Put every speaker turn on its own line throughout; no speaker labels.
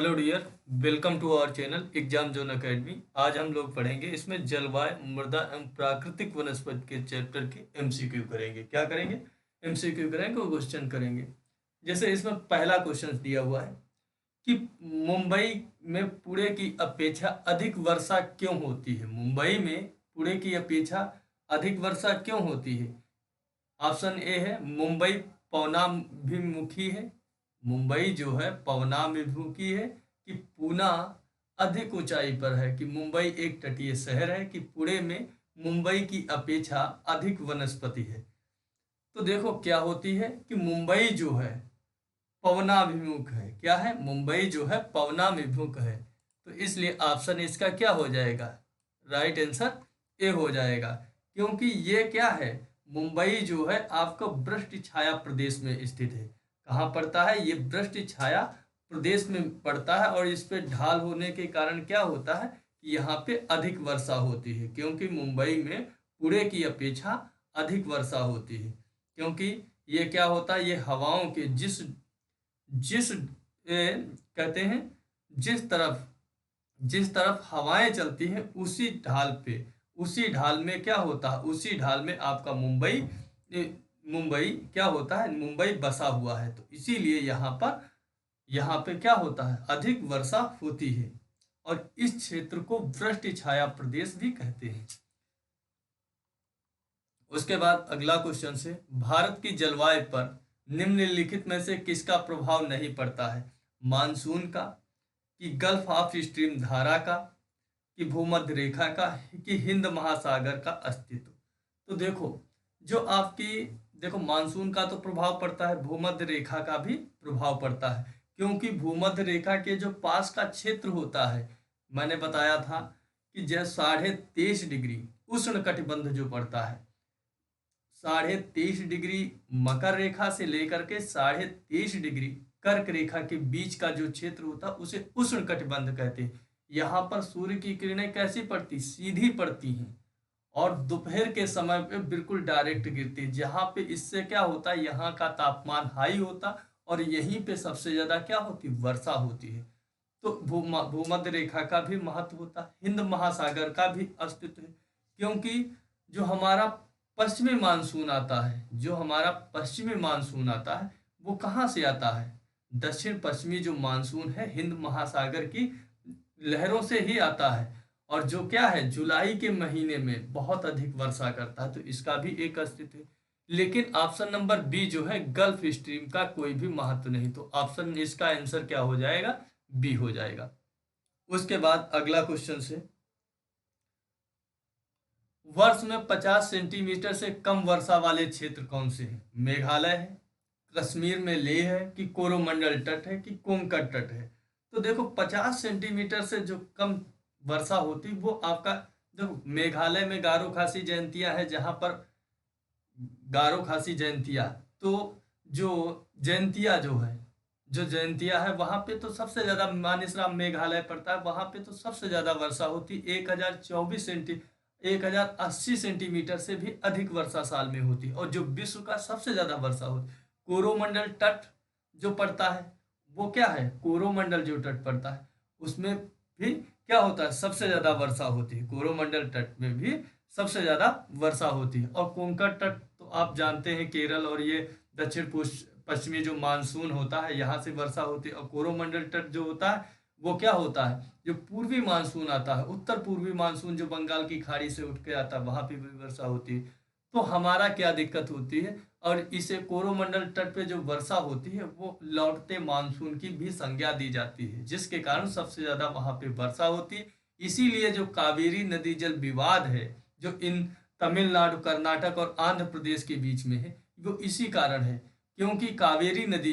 Hello dear, welcome to our channel exam zone academy. आज हम लोग पढ़ेंगे इसमें जलवायु, मृदा एवं प्राकृतिक वनस्पति के चैप्टर की एमसीक्यू करेंगे। क्या करेंगे? एमसीक्यू करेंगे और क्वेश्चन करेंगे। जैसे इसमें पहला क्वेश्चन दिया हुआ है कि मुंबई में पुणे की अपेक्षा अधिक वर्षा क्यों होती है। मुंबई में पुणे की अपेक्षा अधिक वर्षा क्यों होती है? ऑप्शन ए है मुंबई पवनाभिमुखी है। मुंबई जो है पवनाभिमुखी है कि पूना अधिक ऊंचाई पर है, कि मुंबई एक तटीय शहर है, कि पुणे में मुंबई की अपेक्षा अधिक वनस्पति है। तो देखो क्या होती है कि मुंबई जो है पवनाभिमुख है। क्या है? मुंबई जो है पवनाभिमुख है। तो इसलिए ऑप्शन इसका क्या हो जाएगा? राइट आंसर ए हो जाएगा। क्योंकि ये क्या है, मुंबई जो है आपका वृष्टि छाया प्रदेश में स्थित है। कहाँ पड़ता है? ये वृष्टि छाया प्रदेश में पड़ता है और इस पे ढाल होने के कारण क्या होता है कि यहाँ पे अधिक वर्षा होती है। क्योंकि मुंबई में पुणे की अपेक्षा अधिक वर्षा होती है। क्योंकि ये क्या होता है, ये हवाओं के जिस जिस कहते हैं जिस तरफ हवाएं चलती हैं उसी ढाल में क्या होता है, उसी ढाल में आपका मुंबई क्या होता है, मुंबई बसा हुआ है। तो इसीलिए यहाँ पे क्या होता है, अधिक वर्षा होती है और इस क्षेत्र को वृष्टि छाया प्रदेश भी कहते हैं। उसके बाद अगला क्वेश्चन से, भारत की जलवायु पर निम्नलिखित में से किसका प्रभाव नहीं पड़ता है? मानसून का, कि गल्फ ऑफ स्ट्रीम धारा का, कि भूमध्य रेखा का, कि हिंद महासागर का अस्तित्व। तो देखो मानसून का तो प्रभाव पड़ता है, भूमध्य रेखा का भी प्रभाव पड़ता है। क्योंकि भूमध्य रेखा के जो पास का क्षेत्र होता है, मैंने बताया था कि जैसे 23.5 डिग्री उष्ण कटिबंध जो पड़ता है, 23.5 डिग्री मकर रेखा से लेकर के 23.5 डिग्री कर्क रेखा के बीच का जो क्षेत्र होता है उसे उष्ण कटिबंध कहते हैं। यहाँ पर सूर्य की किरणें कैसी पड़ती? सीधी पड़ती हैं और दोपहर के समय पे बिल्कुल डायरेक्ट गिरती है। जहाँ पे इससे क्या होता है, यहाँ का तापमान हाई होता और यहीं पे सबसे ज्यादा क्या होती? वर्षा होती है। तो भूमध्य रेखा का भी महत्व होता है, हिंद महासागर का भी अस्तित्व है। क्योंकि जो हमारा पश्चिमी मानसून आता है वो कहाँ से आता है? दक्षिण पश्चिमी जो मानसून है हिंद महासागर की लहरों से ही आता है। और जो क्या है, जुलाई के महीने में बहुत अधिक वर्षा करता है। तो इसका भी एक अस्तित्व है। लेकिन ऑप्शन नंबर बी जो है गल्फ स्ट्रीम का कोई भी महत्व नहीं। तो ऑप्शन इसका आंसर क्या हो जाएगा? बी हो जाएगा। उसके बाद अगला क्वेश्चन से, वर्ष में 50 सेंटीमीटर से कम वर्षा वाले क्षेत्र कौन से हैं? मेघालय है, कश्मीर में लेह है, कि कोरोमंडल तट है, कि कोंकण तट है। तो देखो 50 सेंटीमीटर से जो कम वर्षा होती वो आपका, देखो मेघालय में गारो खासी जयंतिया है, जहां पर गारो खासी जयंतिया, तो जो जयंतिया है वहां पे तो सबसे ज्यादा, मानिसराम मेघालय पड़ता है, वहां पे तो सबसे ज्यादा वर्षा होती 1080 सेंटीमीटर से भी अधिक वर्षा साल में होती है। और जो विश्व का सबसे ज्यादा वर्षा होती, कोरोमंडल तट जो पड़ता है वो क्या है, कोरोमंडल जो तट पड़ता है उसमें भी क्या होता है, सबसे ज्यादा वर्षा होती है। कोरोमंडल तट में भी सबसे ज्यादा वर्षा होती है। और कोंकण तट तो आप जानते हैं, केरल और ये दक्षिण पश्चिमी जो मानसून होता है यहाँ से वर्षा होती है। और कोरोमंडल तट जो होता है वो क्या होता है, जो पूर्वी मानसून आता है, उत्तर पूर्वी मानसून जो बंगाल की खाड़ी से उठ के आता है, वहां पे भी वर्षा होती है। तो हमारा क्या दिक्कत होती है, और इसे कोरोमंडल तट पे जो वर्षा होती है वो लौटते मानसून की भी संज्ञा दी जाती है, जिसके कारण सबसे ज्यादा वहां पे वर्षा होती है। इसीलिए जो कावेरी नदी जल विवाद है जो इन तमिलनाडु, कर्नाटक और आंध्र प्रदेश के बीच में है, वो इसी कारण है। क्योंकि कावेरी नदी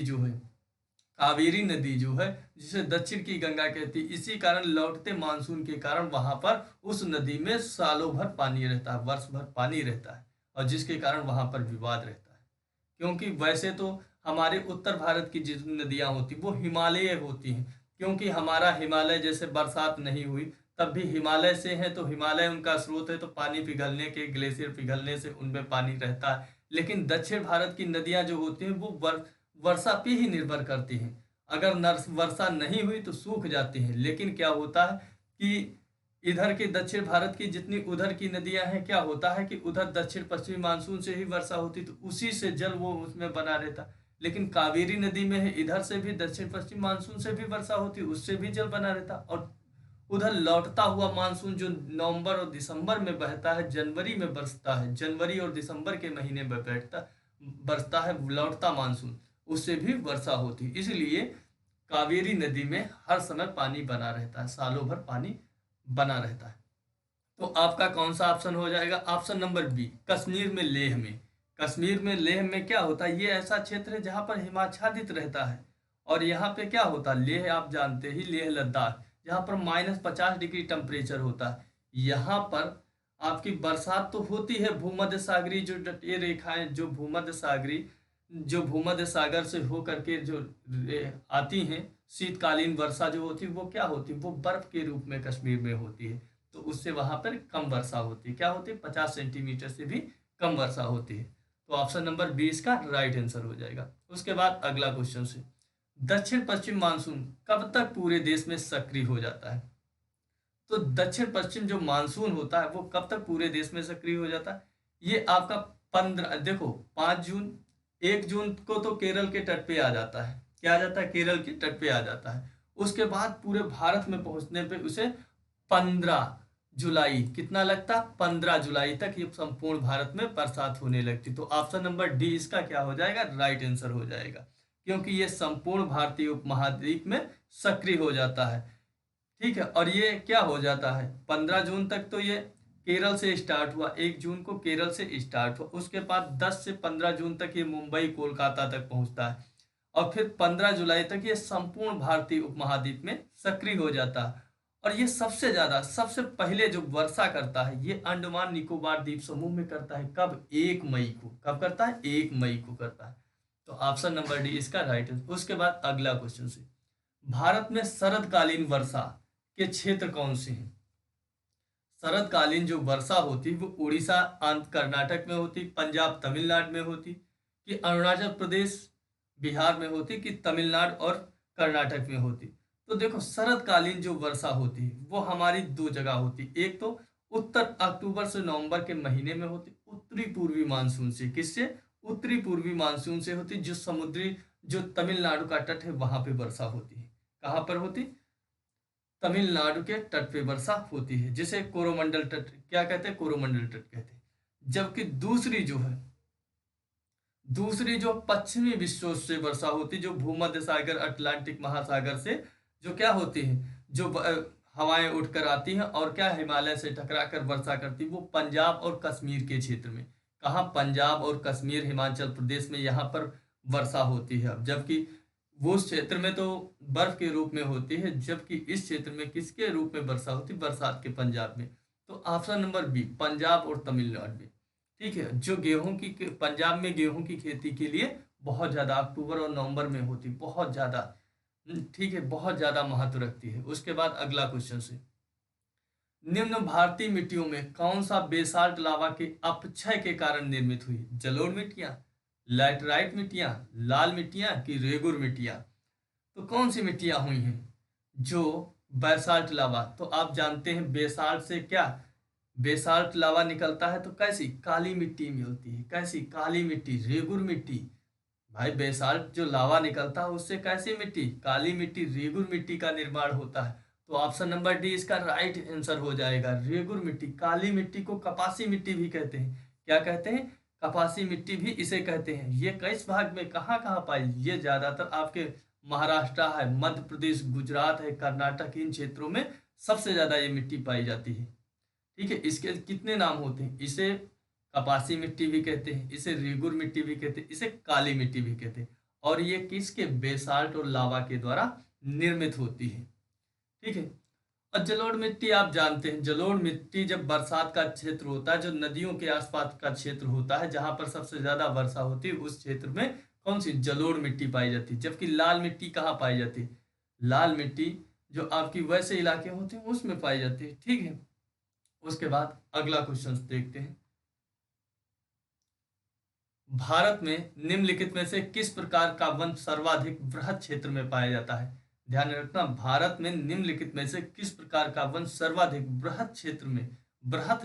जो है जिसे दक्षिण की गंगा कहती है, इसी कारण लौटते मानसून के कारण वहां पर उस नदी में सालों भर पानी रहता है, वर्ष भर पानी रहता है, और जिसके कारण वहां पर विवाद रहता है। क्योंकि वैसे तो हमारे उत्तर भारत की जितनी नदियां होती वो हिमालय होती हैं। क्योंकि हमारा हिमालय जैसे बरसात नहीं हुई तब भी हिमालय से है, तो हिमालय उनका स्रोत है, तो पानी पिघलने के, ग्लेशियर पिघलने से उनमें पानी रहता है। लेकिन दक्षिण भारत की नदियां जो होती हैं वो वर्षा पे ही निर्भर करती हैं। अगर वर्षा नहीं हुई तो सूख जाती हैं। लेकिन क्या होता है कि इधर के दक्षिण भारत की जितनी उधर की नदियां हैं, क्या होता है कि उधर दक्षिण पश्चिमी मानसून से ही वर्षा होती, तो उसी से जल वो उसमें बना रहता। लेकिन कावेरी नदी में है, इधर से भी दक्षिण पश्चिम मानसून से भी वर्षा होती, उससे भी जल बना रहता। और उधर लौटता हुआ मानसून जो नवंबर और दिसंबर में बहता है, जनवरी में बरसता है, जनवरी और दिसंबर के महीने में बरसता है लौटता मानसून, उससे भी वर्षा होती। इसलिए कावेरी नदी में हर समय पानी बना रहता है, सालों भर पानी बना रहता है। तो आपका कौन सा ऑप्शन हो जाएगा? ऑप्शन नंबर बी, कश्मीर में लेह में। कश्मीर में लेह में क्या होता है, ये ऐसा क्षेत्र है जहां पर हिमाच्छादित रहता है। और यहाँ पे क्या होता है, लेह आप जानते ही, लेह लद्दाख, जहाँ पर -50 डिग्री टेम्परेचर होता है। यहाँ पर आपकी बरसात तो होती है, भूमध्य सागरी जो ये रेखाएं, जो भूमध्य सागर से हो करके जो आती हैं, शीतकालीन वर्षा जो होती है वो क्या होती है, वो बर्फ के रूप में कश्मीर में होती है। तो उससे वहां पर कम वर्षा होती है, क्या होती है, 50 सेंटीमीटर से भी कम वर्षा होती है। तो ऑप्शन नंबर 20 का राइट आंसर हो जाएगा। उसके बाद अगला क्वेश्चन से, दक्षिण पश्चिम मानसून कब तक पूरे देश में सक्रिय हो जाता है? तो दक्षिण पश्चिम जो मानसून होता है वो कब तक पूरे देश में सक्रिय हो जाता है? ये आपका 15, देखो 5 जून, 1 जून को तो केरल के तट पे आ जाता है। क्या आ जाता है? केरल के तट पे आ जाता है। उसके बाद पूरे भारत में पहुंचने पे उसे 15 जुलाई, कितना लगता, 15 जुलाई तक ये संपूर्ण भारत में बरसात होने लगती। तो ऑप्शन नंबर डी इसका क्या हो जाएगा? राइट आंसर हो जाएगा, क्योंकि ये संपूर्ण भारतीय उपमहाद्वीप में सक्रिय हो जाता है। ठीक है, और ये क्या हो जाता है, 15 जून तक तो ये केरल से स्टार्ट हुआ, 1 जून को केरल से स्टार्ट हुआ, उसके बाद 10 से 15 जून तक ये मुंबई कोलकाता तक पहुंचता है, और फिर 15 जुलाई तक ये संपूर्ण भारतीय उपमहाद्वीप में सक्रिय हो जाता है। और ये सबसे पहले जो वर्षा करता है ये अंडमान निकोबार द्वीप समूह में करता है। कब? 1 मई को। कब करता है? 1 मई को करता है। तो ऑप्शन नंबर डी इसका राइट है। उसके बाद अगला क्वेश्चन से, भारत में शरदकालीन वर्षा के क्षेत्र कौन से हैं? शरदकालीन जो वर्षा होती है वो उड़ीसा, आंध्र, कर्नाटक में होती, पंजाब, तमिलनाडु में होती, कि अरुणाचल प्रदेश, बिहार में होती, कि तमिलनाडु और कर्नाटक में होती? तो देखो, शरदकालीन जो वर्षा होती है वो हमारी दो जगह होती। एक तो उत्तर अक्टूबर से नवंबर के महीने में होती, उत्तरी पूर्वी मानसून से। किससे? उत्तरी पूर्वी मानसून से होती, जो तमिलनाडु का तट है वहां पे वर्षा होती है। कहाँ पर होती? तमिलनाडु के तट पे वर्षा होती है, जिसे कोरोमंडल तट क्या कहते हैं? कोरोमंडल तट कहते हैं। जबकि दूसरी जो पश्चिमी विश्व से वर्षा होती, जो भूमध्य सागर, अटलांटिक महासागर से जो क्या होती है, जो हवाएं उठकर आती हैं और क्या हिमालय से टकराकर वर्षा करती, वो पंजाब और कश्मीर के क्षेत्र में। कहाँ? पंजाब और कश्मीर, हिमाचल प्रदेश में यहाँ पर वर्षा होती है। जबकि वो उस क्षेत्र में तो बर्फ के रूप में होती है, जबकि इस क्षेत्र में किसके रूप में वर्षा होती? बरसात के, पंजाब में। तो ऑप्शन नंबर बी, पंजाब और तमिलनाडु में। ठीक है, जो पंजाब में गेहूं की खेती के लिए बहुत ज्यादा अक्टूबर और नवंबर में होती, बहुत ज्यादा। ठीक है, बहुत ज्यादा महत्व रखती है। उसके बाद अगला क्वेश्चन से, निम्न भारतीय मिट्टियों में कौन सा बेसाल्ट लावा के अपक्षय के कारण निर्मित हुई? जलोढ़ मिट्टियां, लैटराइट मिट्टियां, लाल मिट्टियां, कि रेगुर मिट्टियां? तो कौन सी मिट्टियां हुई हैं जो बेसाल्ट लावा? तो आप जानते हैं बेसाल्ट से क्या, बेसाल्ट लावा निकलता है तो कैसी? काली मिट्टी में होती है। कैसी? काली मिट्टी, रेगुर मिट्टी। भाई बेसाल्ट जो लावा निकलता है उससे कैसी मिट्टी? काली मिट्टी, रेगुर मिट्टी का निर्माण होता है। तो ऑप्शन नंबर डी इसका राइट आंसर हो जाएगा, रेगुर मिट्टी। काली मिट्टी को कपासी मिट्टी भी कहते हैं। क्या कहते हैं? कपासी मिट्टी भी इसे कहते हैं। ये किस भाग में, कहाँ कहाँ पाई? ये ज्यादातर आपके महाराष्ट्र है, मध्य प्रदेश, गुजरात है, कर्नाटक, इन क्षेत्रों में सबसे ज्यादा ये मिट्टी पाई जाती है। ठीक है, इसके कितने नाम होते हैं? इसे कपासी मिट्टी भी कहते हैं, इसे रेगुर मिट्टी भी कहते हैं, इसे काली मिट्टी भी कहते हैं। और ये किसके? बेसाल्ट और लावा के द्वारा निर्मित होती है। ठीक है, और जलोढ़ मिट्टी आप जानते हैं, जलोढ़ मिट्टी जब बरसात का क्षेत्र होता है, जो नदियों के आसपास का क्षेत्र होता है, जहां पर सबसे ज्यादा वर्षा होती है, उस क्षेत्र में कौन सी? जलोढ़ मिट्टी पाई जाती है। जबकि लाल मिट्टी कहाँ पाई जाती है? लाल मिट्टी जो आपकी वैसे इलाके होते हैं उसमें पाई जाती है। ठीक है, उसके बाद अगला क्वेश्चन देखते हैं। भारत में निम्नलिखित में से किस प्रकार का वन सर्वाधिक बृहत क्षेत्र में पाया जाता है? ध्यान रखना, भारत में निम्नलिखित में से किस प्रकार का वन सर्वाधिक बृहत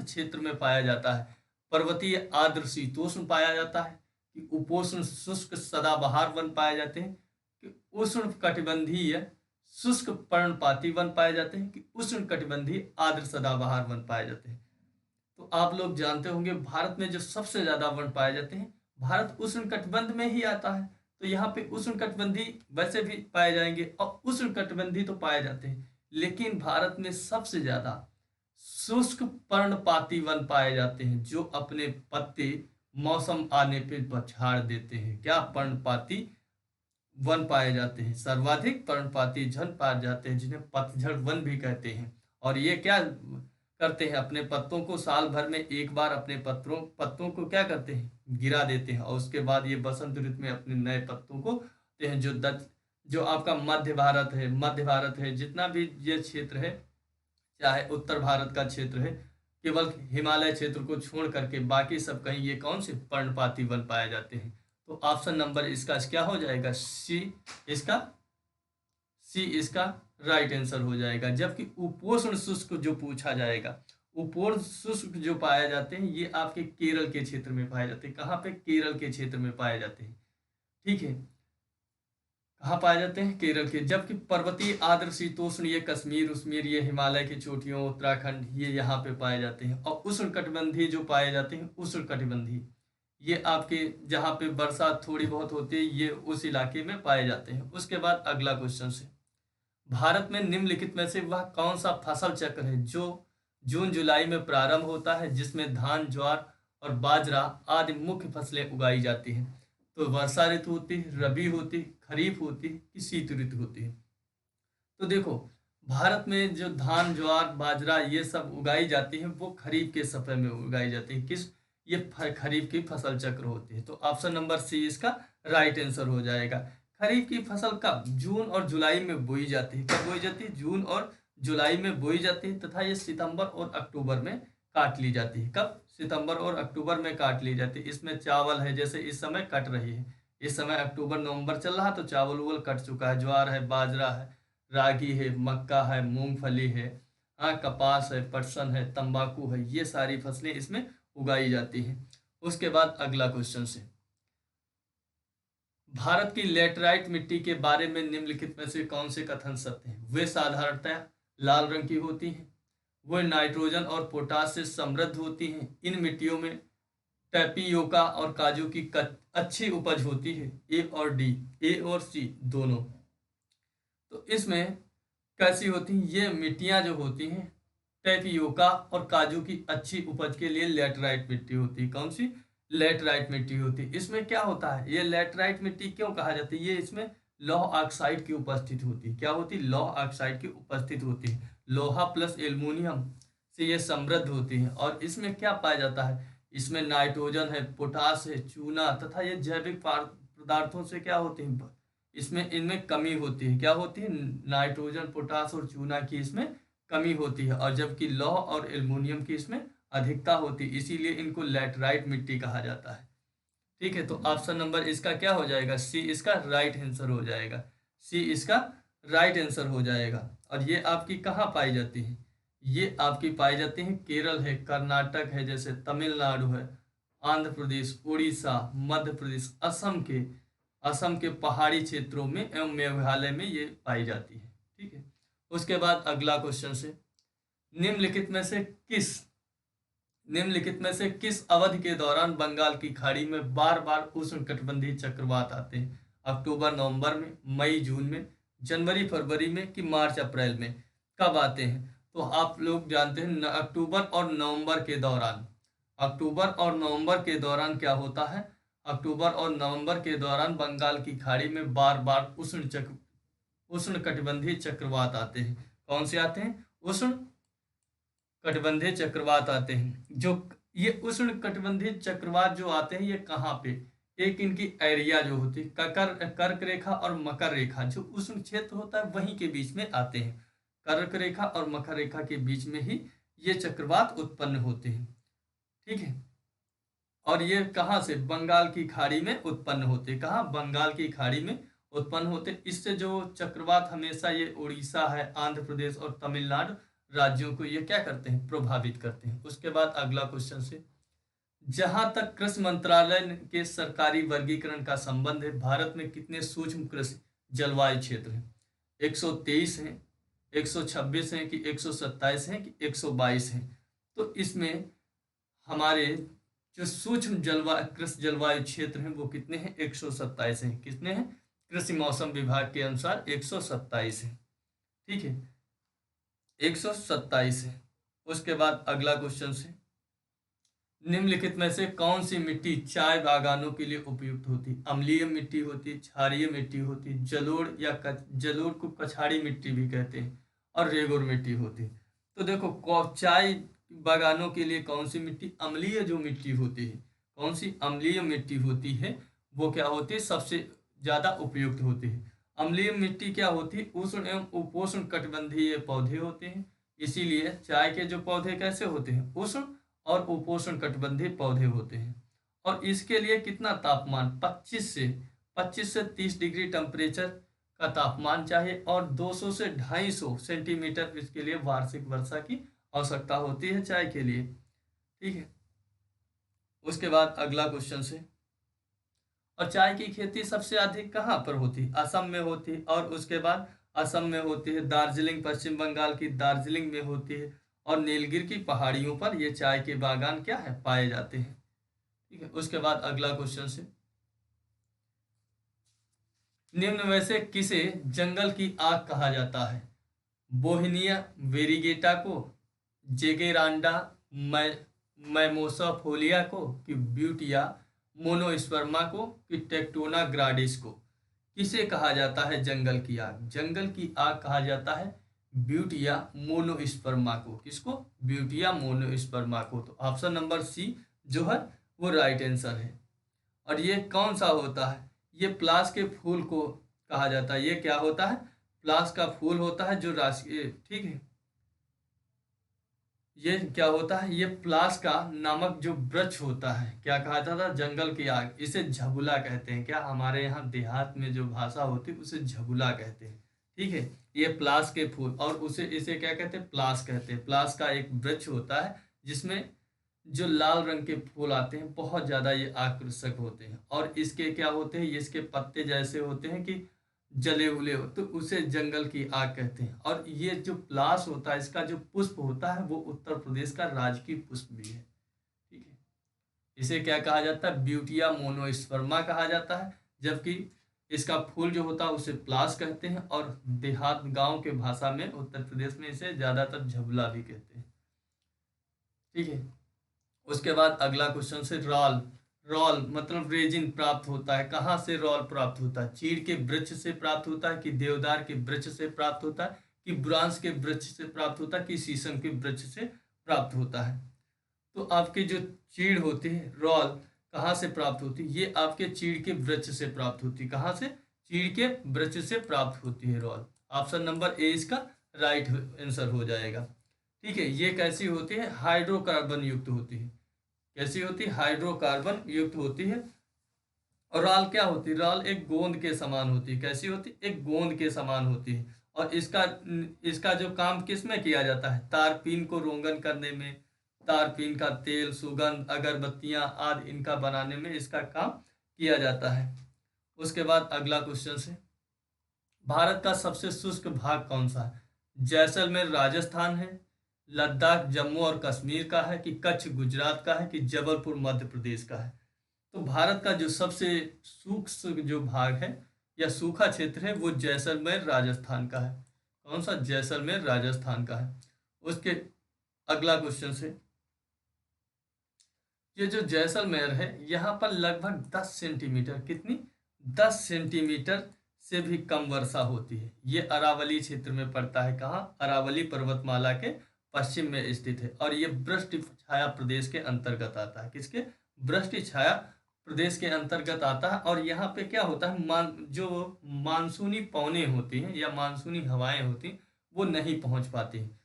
क्षेत्र में पाया जाता है? पर्वतीय आर्द्र शीतोष्ण पाया जाता है, कि उपोष्ण शुष्क सदाबहार वन पाए जाते हैं, कि उष्ण कटिबंधीय शुष्क पर्णपाती वन पाए जाते हैं, कि उष्ण कटिबंधीय आर्द्र सदाबहार वन पाए जाते हैं? तो आप लोग जानते होंगे भारत में जो सबसे ज्यादा वन पाए जाते हैं, भारत उष्ण कटिबंध में ही आता है। तो यहाँ पे उष्ण कटिबंधी वैसे भी पाए जाएंगे और उष्ण कटिबंधी तो पाए जाते हैं, लेकिन भारत में सबसे ज्यादा शुष्क पर्णपाती वन पाए जाते हैं, जो अपने पत्ते मौसम आने पे बछाड़ देते हैं। क्या पर्णपाती वन पाए जाते हैं, सर्वाधिक पर्णपाती वन पाए जाते हैं, जिन्हें पतझड़ वन भी कहते हैं। और ये क्या करते हैं, अपने पत्तों को साल भर में एक बार अपने पत्तों को क्या करते हैं, गिरा देते हैं, और उसके बाद ये बसंत ऋतु में अपने नए पत्तों को देते हैं। जो आपका मध्य भारत है, जितना भी ये क्षेत्र है, चाहे उत्तर भारत का क्षेत्र है, केवल हिमालय क्षेत्र को छोड़ करके बाकी सब कहीं ये कौन से पर्णपाती वन पाए जाते हैं। तो ऑप्शन नंबर इसका क्या हो जाएगा, इसका सी इसका राइट आंसर हो जाएगा। जबकि उपोष्ण शुष्क जो पूछा जाएगा, उपोष्ण शुष्क जो पाए जाते हैं, ये आपके केरल के क्षेत्र में पाए जाते हैं। कहाँ पे, केरल के क्षेत्र में पाए जाते हैं। ठीक है, कहाँ पाए जाते हैं, केरल के। जबकि पर्वतीय आर्द्र शीतोष्ण ये कश्मीर उश्मीर, ये हिमालय की चोटियों, उत्तराखंड, ये यहाँ पे पाए जाते हैं। और उष्ण कटिबंधी जो पाए जाते हैं, उष्ण कटिबंधी ये आपके जहाँ पे बरसात थोड़ी बहुत होती है, ये उस इलाके में पाए जाते हैं। उसके बाद अगला क्वेश्चन से, भारत में निम्नलिखित में से वह कौन सा फसल चक्र है जो जून जुलाई में प्रारंभ होता है, जिसमें धान ज्वार और बाजरा आदि मुख्य फसलें उगाई जाती हैं? तो वर्षा ऋतु होती है, रबी होती है, खरीफ होती है, कि शीत ऋतु होती है? तो देखो, भारत में जो धान ज्वार बाजरा ये सब उगाई जाती है, वो खरीफ के समय में उगाई जाती है। ये खरीफ की फसल चक्र होती है। तो ऑप्शन नंबर सी इसका राइट आंसर हो जाएगा। खरीफ की फसल कब, जून और जुलाई में बोई जाती है। कब बोई जाती है, जून और जुलाई में बोई जाती है, तथा ये सितंबर और अक्टूबर में काट ली जाती है। कब, सितंबर और अक्टूबर में काट ली जाती है। इसमें चावल है, जैसे इस समय कट रही है, इस समय अक्टूबर नवंबर चल रहा, तो चावल उवल कट चुका है, ज्वार है, बाजरा है, रागी है, मक्का है, मूंगफली है, हाँ, कपास है, पटसन है, तंबाकू है, ये सारी फसलें इसमें उगाई जाती हैं। उसके बाद अगला क्वेश्चन से, भारत की लेटराइट मिट्टी के बारे में निम्नलिखित में से कौन से कथन सत्य हैं? वे साधारणतः लाल रंग की होती हैं, वे नाइट्रोजन और पोटास से समृद्ध होती हैं, इन मिट्टियों में टैपियोका और काजू की अच्छी उपज होती है। ए और डी, ए और सी दोनों। तो इसमें कैसी होती हैं ये मिट्टियां, जो होती हैं टैपियोका और काजू की अच्छी उपज के लिए लेटराइट मिट्टी होती है। कौन सी, लेटराइट मिट्टी होती है। इसमें क्या होता है, ये लेटराइट मिट्टी क्यों कहा जाती है, ये इसमें लौह ऑक्साइड की उपस्थिति होती है। क्या होती है, लौह ऑक्साइड की उपस्थिति होती है। लोहा प्लस एल्युमिनियम से ये समृद्ध होती है। और इसमें क्या पाया जाता है, इसमें नाइट्रोजन है, पोटास है, चूना तथा ये जैविक पदार्थों से क्या होती है, इसमें इनमें कमी होती है। क्या होती है, नाइट्रोजन पोटास और चूना की इसमें कमी होती है, और जबकि लौह और एल्युमिनियम की इसमें अधिकता होती है, इसीलिए इनको लैटराइट मिट्टी कहा जाता है। ठीक है, तो ऑप्शन नंबर इसका क्या हो जाएगा, सी इसका राइट आंसर हो जाएगा। सी इसका राइट आंसर हो जाएगा। और ये आपकी कहाँ पाई जाती है, ये आपकी पाई जाती है केरल है, कर्नाटक है, जैसे तमिलनाडु है, आंध्र प्रदेश, उड़ीसा, मध्य प्रदेश, असम के पहाड़ी क्षेत्रों में एवं मेघालय में ये पाई जाती है। ठीक है, उसके बाद अगला क्वेश्चन से, निम्नलिखित में से किस अवधि के दौरान बंगाल की खाड़ी में बार बार उष्णकटिबंधीय चक्रवात आते हैं? अक्टूबर नवंबर में, मई जून में, जनवरी फरवरी में, कि मार्च अप्रैल में? कब आते हैं? तो आप लोग जानते हैं अक्टूबर और नवंबर के दौरान। अक्टूबर और नवंबर के दौरान क्या होता है, अक्टूबर और नवंबर के दौरान बंगाल की खाड़ी में बार बार उष्णकटिबंधीय चक्रवात आते हैं। कौन से आते हैं, उष्ण कटिबंधीय चक्रवात आते हैं। जो ये उष्ण कटिबंधीय चक्रवात जो आते हैं, ये कहाँ पे, एक इनकी एरिया जो होती है कर्क रेखा और मकर रेखा, जो उष्ण क्षेत्र होता है वहीं के बीच में आते हैं। कर्क रेखा और मकर रेखा के बीच में ही ये चक्रवात उत्पन्न होते हैं। ठीक है, और ये कहाँ से, बंगाल की खाड़ी में उत्पन्न होते, कहाँ, बंगाल की खाड़ी में उत्पन्न होते। इससे जो चक्रवात हमेशा ये उड़ीसा है, आंध्र प्रदेश और तमिलनाडु राज्यों को ये क्या करते हैं, प्रभावित करते हैं। उसके बाद अगला क्वेश्चन से, जहां तक कृषि मंत्रालय के सरकारी वर्गीकरण का संबंध है, भारत में कितने सूक्ष्म कृषि जलवायु क्षेत्र हैं? 123 हैं, 126 हैं कि 127 हैं कि 122 हैं? तो इसमें हमारे जो सूक्ष्म कृषि जलवायु क्षेत्र हैं वो कितने हैं, 127 हैं। कितने हैं, कृषि मौसम विभाग के अनुसार 127 है। ठीक है, 127 है। उसके बाद अगला क्वेश्चन से, निम्नलिखित में से कौन सी मिट्टी चाय बागानों के लिए उपयुक्त होती? अम्लीय मिट्टी होती, क्षारीय मिट्टी होती, जलोढ़ या जलोढ़ को कछाड़ी मिट्टी भी कहते हैं, और रेगुर मिट्टी होती। तो देखो, चाय बागानों के लिए कौन सी मिट्टी, अम्लीय जो मिट्टी होती है, कौन सी अम्लीय मिट्टी होती है, वो क्या होती है, सबसे ज्यादा उपयुक्त होती है। अम्लीय मिट्टी क्या होती है, उष्ण एवं उपोष्ण कटिबंधीय पौधे होते हैं। इसीलिए चाय के जो पौधे कैसे होते हैं, उष्ण और उपोष्ण कटिबंधीय पौधे होते हैं। और इसके लिए कितना तापमान, 25 से 30 डिग्री टेम्परेचर का तापमान चाहिए, और 200 से 250 सेंटीमीटर इसके लिए वार्षिक वर्षा की आवश्यकता होती है चाय के लिए। ठीक है, उसके बाद अगला क्वेश्चन से, और चाय की खेती सबसे अधिक कहाँ पर होती है? असम में होती है, और उसके बाद असम में होती है, दार्जिलिंग, पश्चिम बंगाल की दार्जिलिंग में होती है, और नीलगिरी की पहाड़ियों पर ये चाय के बागान क्या है, पाए जाते हैं। ठीक है, उसके बाद अगला क्वेश्चन से, निम्न में से किसे जंगल की आग कहा जाता है? बोहिनिया वेरिगेटा को, जेगेरांडा मैमोसा फोलिया को, कि ब्यूटिया मोनोस्पर्मा को, कि टेक्टोना ग्राडिस को? किसे कहा जाता है जंगल की आग? जंगल की आग कहा जाता है ब्यूटिया मोनोस्पर्मा को। किसको? ब्यूटिया मोनोस्पर्मा को। तो ऑप्शन नंबर सी जो है वो राइट आंसर है। और ये कौन सा होता है? ये प्लास के फूल को कहा जाता है। ये क्या होता है? प्लास का फूल होता है जो राष्ट्रीय, ठीक है, ये क्या होता है? ये प्लास का नामक जो वृक्ष होता है, क्या कहा जाता था? जंगल की आग। इसे झबुला कहते हैं। क्या हमारे यहाँ देहात में जो भाषा होती है उसे झबुला कहते हैं। ठीक है, ये प्लास के फूल, और उसे इसे क्या कहते हैं? प्लास कहते हैं। प्लास का एक वृक्ष होता है जिसमें जो लाल रंग के फूल आते हैं, बहुत ज्यादा ये आकर्षक होते हैं, और इसके क्या होते हैं, इसके पत्ते जैसे होते हैं कि जले हुए हो, तो उसे जंगल की आग कहते हैं। और ये जो प्लास होता है, इसका जो पुष्प होता है वो उत्तर प्रदेश का राजकीय पुष्प भी है। ठीक है, इसे क्या कहा जाता है? ब्यूटिया मोनोस्पर्मा कहा जाता है, जबकि इसका फूल जो होता है उसे प्लास कहते हैं, और देहात गांव के भाषा में उत्तर प्रदेश में इसे ज्यादातर झबला भी कहते हैं। ठीक है, उसके बाद अगला क्वेश्चन से, रॉल, रॉल मतलब रेजिन प्राप्त होता है। कहाँ से रॉल प्राप्त होता है? चीड़ के वृक्ष से प्राप्त होता है, कि देवदार के वृक्ष से प्राप्त होता है, कि बुरांस के वृक्ष से प्राप्त होता है, कि शीशम के वृक्ष से प्राप्त होता है? तो आपकी जो चीड़ होती है, रॉल कहाँ से प्राप्त होती है? ये आपके चीड़ के वृक्ष से प्राप्त होती है। कहाँ से? चीड़ के वृक्ष से प्राप्त होती है रॉल। ऑप्शन नंबर ए इसका राइट आंसर हो जाएगा। ठीक है, ये कैसी होती है? हाइड्रोकार्बन युक्त होती है। कैसी होती है? हाइड्रोकार्बन युक्त होती है। और राल क्या होती है? राल एक गोंद के समान होती है। कैसी होती है? एक गोंद के समान होती है। और इसका इसका जो काम किस में किया जाता है? तारपीन को रोगन करने में, तारपीन का तेल, सुगंध, अगरबत्तियां आदि इनका बनाने में इसका काम किया जाता है। उसके बाद अगला क्वेश्चन से, भारत का सबसे शुष्क भाग कौन सा है? जैसलमेर राजस्थान है, लद्दाख जम्मू और कश्मीर का है, कि कच्छ गुजरात का है, कि जबलपुर मध्य प्रदेश का है? तो भारत का जो सबसे शुष्क जो भाग है या सूखा क्षेत्र है वो जैसलमेर राजस्थान का है। कौन सा? जैसलमेर राजस्थान का है। उसके अगला क्वेश्चन से, ये जो जैसलमेर है यहाँ पर लगभग 10 सेंटीमीटर, कितनी? 10 सेंटीमीटर से भी कम वर्षा होती है। ये अरावली क्षेत्र में पड़ता है। कहाँ? अरावली पर्वतमाला के पश्चिम में स्थित है, और ये वृष्टि छाया प्रदेश के अंतर्गत आता है। किसके? वृष्टि छाया प्रदेश के अंतर्गत आता है। और यहाँ पे क्या होता है, जो मानसूनी पवनें होती हैं या मानसूनी हवाएं होती हैं वो नहीं पहुंच पाती हैं,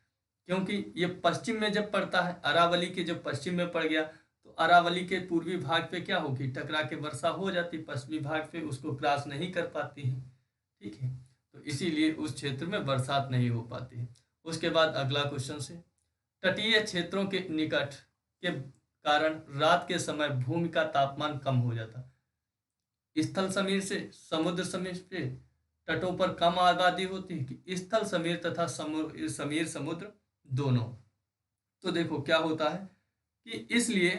क्योंकि ये पश्चिम में जब पड़ता है, अरावली के जब पश्चिम में पड़ गया तो अरावली के पूर्वी भाग पे क्या होगी, टकरा के वर्षा हो जाती, पश्चिमी भाग पे उसको क्रॉस नहीं कर पाती है। ठीक है, तो इसीलिए उस क्षेत्र में बरसात नहीं हो पाती है। उसके बाद अगला क्वेश्चन से, तटीय क्षेत्रों के निकट के कारण रात के समय भूमि का तापमान कम हो जाता, स्थल समीर से समुद्र समीर से तटों पर कम आबादी होती है कि स्थल समीर तथा समीर समुद्र दोनों। तो देखो क्या होता है कि इसलिए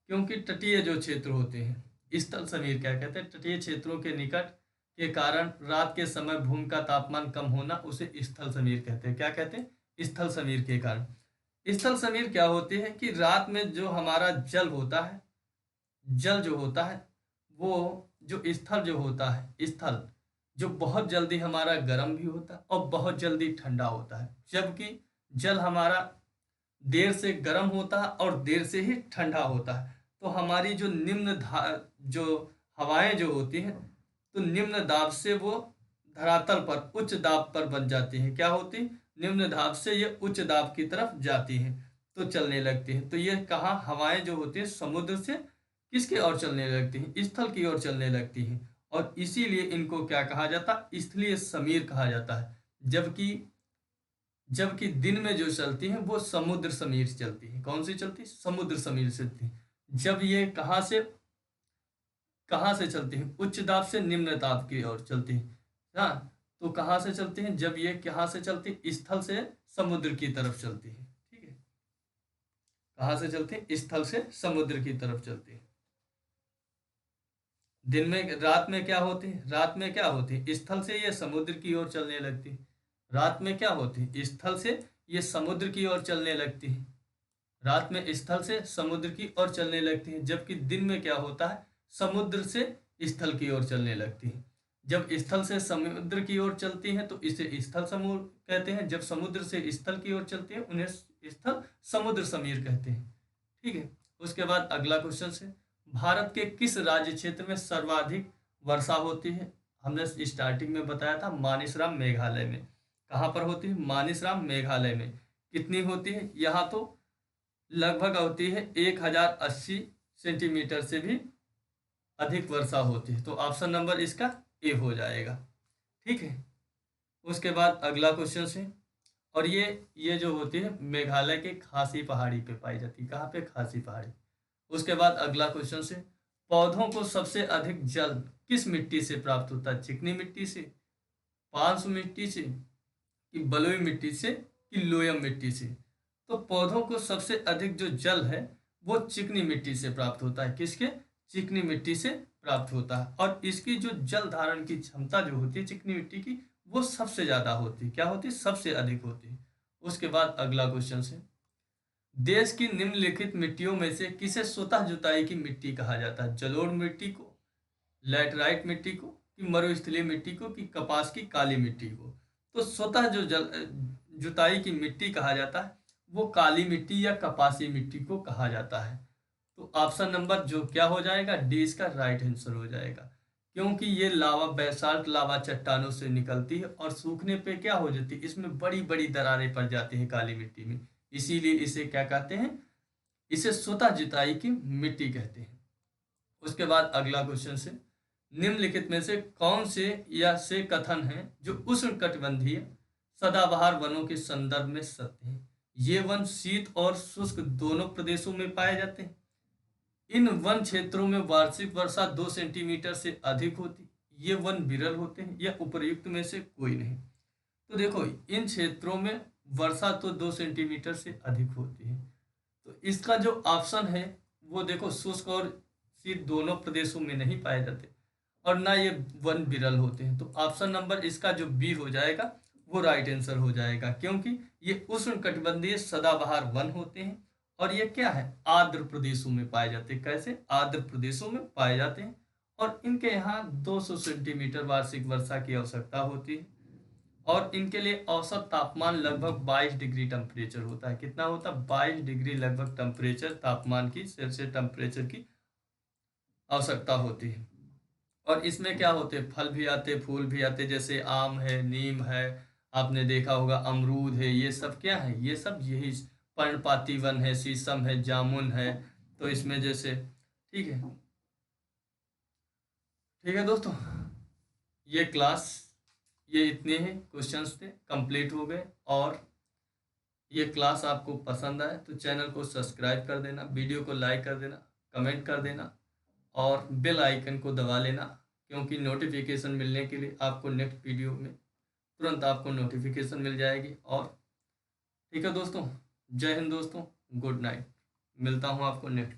क्योंकि तटीय जो क्षेत्र होते हैं, स्थल समीर क्या कहते हैं, तटीय क्षेत्रों के निकट के कारण रात के समय भूमि का तापमान कम होना, उसे स्थल समीर कहते हैं। क्या कहते हैं, स्थल समीर के कारण। स्थल समीर क्या होती है कि रात में जो हमारा जल होता है, जल जो होता है वो जो स्थल जो होता है, स्थल जो बहुत जल्दी हमारा गर्म भी होता है और बहुत जल्दी ठंडा होता है, जबकि जल हमारा देर से गर्म होता है और देर से ही ठंडा होता है। तो हमारी जो जो हवाएं जो होती हैं, तो निम्न दाब से वो धरातल पर उच्च दाब पर बन जाती हैं। क्या होती, निम्न दाब से ये उच्च दाब की तरफ जाती हैं, तो चलने लगती हैं। तो ये कहाँ हवाएं जो होती हैं समुद्र से किसकी ओर चलने लगती हैं, स्थल की ओर चलने लगती हैं, और इसीलिए इनको क्या कहा जाता है, स्थलीय समीर कहा जाता है। जबकि जबकि दिन में जो चलती हैं वो समुद्र समीर से चलती है। कौन सी चलती है, समुद्र समीर से चलती है। जब ये कहाँ से चलती हैं, उच्च दाब से निम्न दाब की ओर चलती है। हाँ, तो कहाँ से चलती हैं, जब ये कहाँ से चलती है, स्थल से समुद्र की तरफ चलती है। ठीक है, कहाँ से चलती है, स्थल से समुद्र की तरफ चलती है। दिन में रात में क्या होती है, रात में क्या होती है, स्थल से ये समुद्र की ओर चलने लगती है। रात में क्या होती है, स्थल से ये समुद्र की ओर चलने लगती है। रात में स्थल से समुद्र की ओर चलने लगती है, जबकि दिन में क्या होता है, समुद्र से स्थल की ओर चलने लगती है। जब स्थल से समुद्र की ओर चलती हैं तो इसे स्थल समुद्र कहते हैं। जब समुद्र से स्थल की ओर चलती है उन्हें स्थल समुद्र समीर कहते हैं। ठीक है, उसके बाद अगला क्वेश्चन से, भारत के किस राज्य क्षेत्र में सर्वाधिक वर्षा होती है। हमने स्टार्टिंग में बताया था मानसरोवर मेघालय में। कहाँ पर होती है, मानसरोवर मेघालय में। कितनी होती है, यहाँ तो लगभग होती है 1080 सेंटीमीटर से भी अधिक वर्षा होती है। तो ऑप्शन नंबर इसका ए हो जाएगा। ठीक है, उसके बाद अगला क्वेश्चन से, और ये जो होती है मेघालय के खासी पहाड़ी पे पाई जाती है। कहाँ पे, खासी पहाड़ी। उसके बाद अगला क्वेश्चन से, पौधों को सबसे अधिक जल किस मिट्टी से प्राप्त होता है, चिकनी मिट्टी से, पांचू मिट्टी से, कि बलुई मिट्टी से, कि लोयम मिट्टी से। तो पौधों को सबसे अधिक जो जल है वो चिकनी मिट्टी से प्राप्त होता है। किसके, चिकनी मिट्टी से प्राप्त होता है। और इसकी जो जल धारण की क्षमता जो होती है चिकनी मिट्टी की, वो सबसे ज्यादा होती है। क्या होती है, सबसे अधिक होती है। उसके बाद अगला क्वेश्चन से, देश की निम्नलिखित मिट्टियों में से किसे स्वतः जुताई की मिट्टी कहा जाता है, जलोढ़ मिट्टी को, लैटराइट मिट्टी को, कि मरुस्थलीय मिट्टी को, कि कपास की काली मिट्टी को। तो स्वतः जो जुताई की मिट्टी कहा जाता है वो काली मिट्टी या कपासी मिट्टी को कहा जाता है। तो ऑप्शन नंबर जो क्या हो जाएगा, डी इसका राइट आंसर हो जाएगा। क्योंकि ये लावा बेसाल्ट लावा चट्टानों से निकलती है और सूखने पे क्या हो जाती है, इसमें बड़ी बड़ी दरारें पड़ जाती हैं काली मिट्टी में। इसीलिए इसे क्या कहते हैं, इसे स्वतः जुताई की मिट्टी कहते हैं। उसके बाद अगला क्वेश्चन से, निम्नलिखित में से कौन से या से कथन है जो उष्णकटिबंधीय सदाबहार वनों के संदर्भ में सत्य है। ये वन शीत और शुष्क दोनों प्रदेशों में पाए जाते हैं। इन वन क्षेत्रों में वार्षिक वर्षा 2 सेंटीमीटर से अधिक होती। ये वन विरल होते हैं, या उपर्युक्त में से कोई नहीं। तो देखो इन क्षेत्रों में वर्षा तो 2 सेंटीमीटर से अधिक होती है। तो इसका जो ऑप्शन है वो देखो शुष्क और शीत दोनों प्रदेशों में नहीं पाए जाते, और ना ये वन विरल होते हैं। तो ऑप्शन नंबर इसका जो बी हो जाएगा वो राइट आंसर हो जाएगा। क्योंकि ये उष्णकटिबंधीय सदाबहार वन होते हैं, और ये क्या है, आर्द्र प्रदेशों में पाए जाते हैं। कैसे, आर्द्र प्रदेशों में पाए जाते हैं, और इनके यहाँ 200 सेंटीमीटर वार्षिक वर्षा की आवश्यकता होती है। और इनके लिए औसत तापमान लगभग 22 डिग्री टेम्परेचर होता है। कितना होता है, 22 डिग्री लगभग टेम्परेचर, तापमान की सेल्सियस टेम्परेचर की आवश्यकता होती है। और इसमें क्या होते हैं, फल भी आते, फूल भी आते, जैसे आम है, नीम है, आपने देखा होगा अमरूद है। ये सब क्या है, ये सब यही पर्णपाती वन है, शीशम है, जामुन है। तो इसमें जैसे ठीक है, ठीक है दोस्तों, ये क्लास, ये इतने हैं क्वेश्चंस थे, कंप्लीट हो गए। और ये क्लास आपको पसंद आए तो चैनल को सब्सक्राइब कर देना, वीडियो को लाइक कर देना, कमेंट कर देना और बेल आइकन को दबा लेना, क्योंकि नोटिफिकेशन मिलने के लिए आपको नेक्स्ट वीडियो में तुरंत आपको नोटिफिकेशन मिल जाएगी। और ठीक है दोस्तों, जय हिंद दोस्तों, गुड नाइट, मिलता हूँ आपको नेक्स्ट।